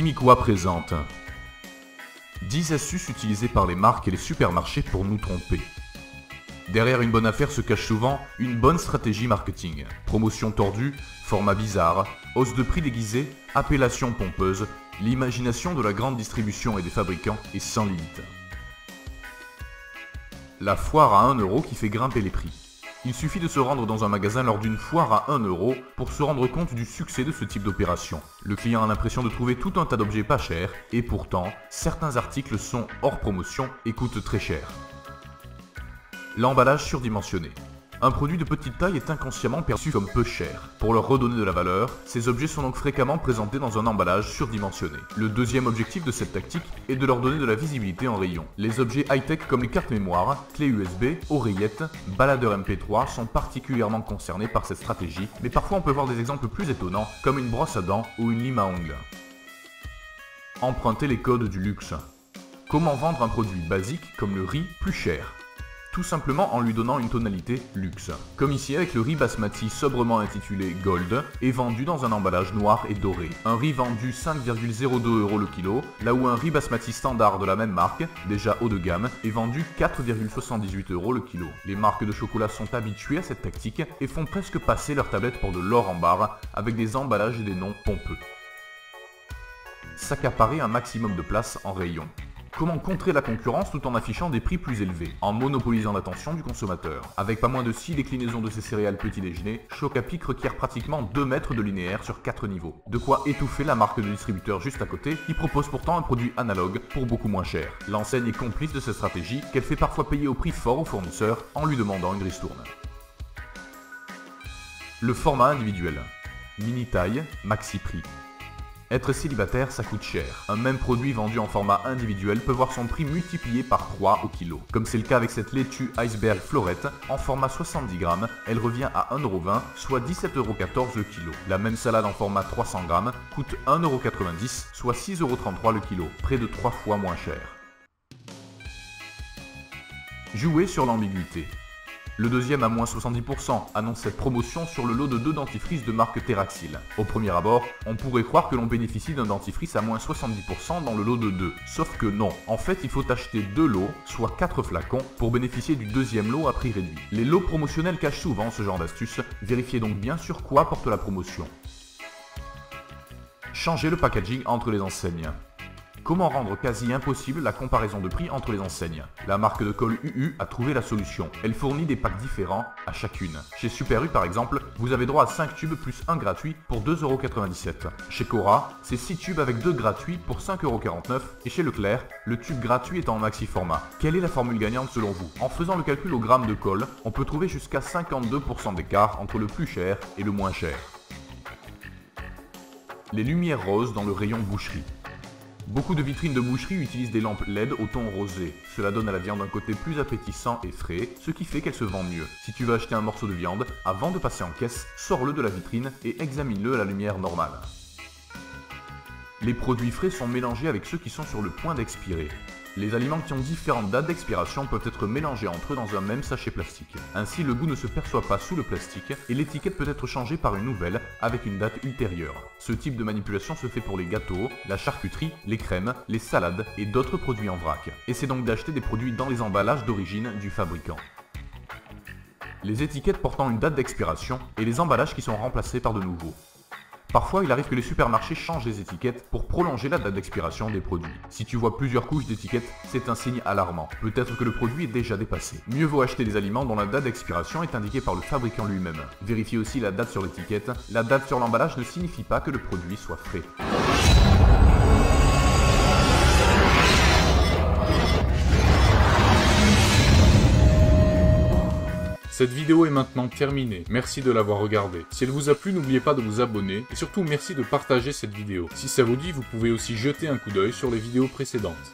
Chimiquois présente 10 astuces utilisées par les marques et les supermarchés pour nous tromper. Derrière une bonne affaire se cache souvent une bonne stratégie marketing. Promotion tordue, format bizarre, hausse de prix déguisée, appellation pompeuse, l'imagination de la grande distribution et des fabricants est sans limite. La foire à 1 € qui fait grimper les prix. Il suffit de se rendre dans un magasin lors d'une foire à 1 € pour se rendre compte du succès de ce type d'opération. Le client a l'impression de trouver tout un tas d'objets pas chers et pourtant, certains articles sont hors promotion et coûtent très cher. L'emballage surdimensionné. Un produit de petite taille est inconsciemment perçu comme peu cher. Pour leur redonner de la valeur, ces objets sont donc fréquemment présentés dans un emballage surdimensionné. Le deuxième objectif de cette tactique est de leur donner de la visibilité en rayon. Les objets high-tech comme les cartes mémoire, clés USB, oreillettes, baladeurs MP3 sont particulièrement concernés par cette stratégie, mais parfois on peut voir des exemples plus étonnants comme une brosse à dents ou une lime à ongles. Emprunter les codes du luxe. Comment vendre un produit basique comme le riz plus cher ? Tout simplement en lui donnant une tonalité luxe. Comme ici avec le riz basmati sobrement intitulé Gold et vendu dans un emballage noir et doré. Un riz vendu 5,02 € le kilo, là où un riz basmati standard de la même marque, déjà haut de gamme, est vendu 4,78 € le kilo. Les marques de chocolat sont habituées à cette tactique et font presque passer leur tablette pour de l'or en barre avec des emballages et des noms pompeux. S'accaparer un maximum de place en rayon. Comment contrer la concurrence tout en affichant des prix plus élevés, en monopolisant l'attention du consommateur. Avec pas moins de 6 déclinaisons de ces céréales petit déjeuner, Choc à Pic requiert pratiquement 2 mètres de linéaire sur 4 niveaux. De quoi étouffer la marque de distributeur juste à côté, qui propose pourtant un produit analogue pour beaucoup moins cher. L'enseigne est complice de cette stratégie, qu'elle fait parfois payer au prix fort au fournisseur en lui demandant une ristourne. Le format individuel. Mini taille, maxi prix. Être célibataire, ça coûte cher. Un même produit vendu en format individuel peut voir son prix multiplié par 3 au kilo. Comme c'est le cas avec cette laitue Iceberg Florette, en format 70 grammes, elle revient à 1,20 €, soit 17,14 € le kilo. La même salade en format 300 grammes coûte 1,90 €, soit 6,33 € le kilo, près de 3 fois moins cher. Jouer sur l'ambiguïté. Le deuxième à moins 70% annonce cette promotion sur le lot de 2 dentifrices de marque Teraxil. Au premier abord, on pourrait croire que l'on bénéficie d'un dentifrice à moins 70% dans le lot de 2. Sauf que non. En fait, il faut acheter 2 lots, soit 4 flacons, pour bénéficier du deuxième lot à prix réduit. Les lots promotionnels cachent souvent ce genre d'astuce. Vérifiez donc bien sur quoi porte la promotion. Changer le packaging entre les enseignes. Comment rendre quasi impossible la comparaison de prix entre les enseignes? La marque de colle UU a trouvé la solution. Elle fournit des packs différents à chacune. Chez Super U par exemple, vous avez droit à 5 tubes plus 1 gratuit pour 2,97 €. Chez Cora, c'est 6 tubes avec 2 gratuits pour 5,49 €. Et chez Leclerc, le tube gratuit est en maxi format. Quelle est la formule gagnante selon vous? En faisant le calcul au gramme de colle, on peut trouver jusqu'à 52% d'écart entre le plus cher et le moins cher. Les lumières roses dans le rayon boucherie. Beaucoup de vitrines de boucherie utilisent des lampes LED au ton rosé. Cela donne à la viande un côté plus appétissant et frais, ce qui fait qu'elle se vend mieux. Si tu veux acheter un morceau de viande, avant de passer en caisse, sors-le de la vitrine et examine-le à la lumière normale. Les produits frais sont mélangés avec ceux qui sont sur le point d'expirer. Les aliments qui ont différentes dates d'expiration peuvent être mélangés entre eux dans un même sachet plastique. Ainsi, le goût ne se perçoit pas sous le plastique et l'étiquette peut être changée par une nouvelle avec une date ultérieure. Ce type de manipulation se fait pour les gâteaux, la charcuterie, les crèmes, les salades et d'autres produits en vrac. Essaie donc d'acheter des produits dans les emballages d'origine du fabricant. Les étiquettes portant une date d'expiration et les emballages qui sont remplacés par de nouveaux. Parfois, il arrive que les supermarchés changent les étiquettes pour prolonger la date d'expiration des produits. Si tu vois plusieurs couches d'étiquettes, c'est un signe alarmant. Peut-être que le produit est déjà dépassé. Mieux vaut acheter des aliments dont la date d'expiration est indiquée par le fabricant lui-même. Vérifiez aussi la date sur l'étiquette. La date sur l'emballage ne signifie pas que le produit soit frais. Cette vidéo est maintenant terminée, merci de l'avoir regardée. Si elle vous a plu, n'oubliez pas de vous abonner et surtout merci de partager cette vidéo. Si ça vous dit, vous pouvez aussi jeter un coup d'œil sur les vidéos précédentes.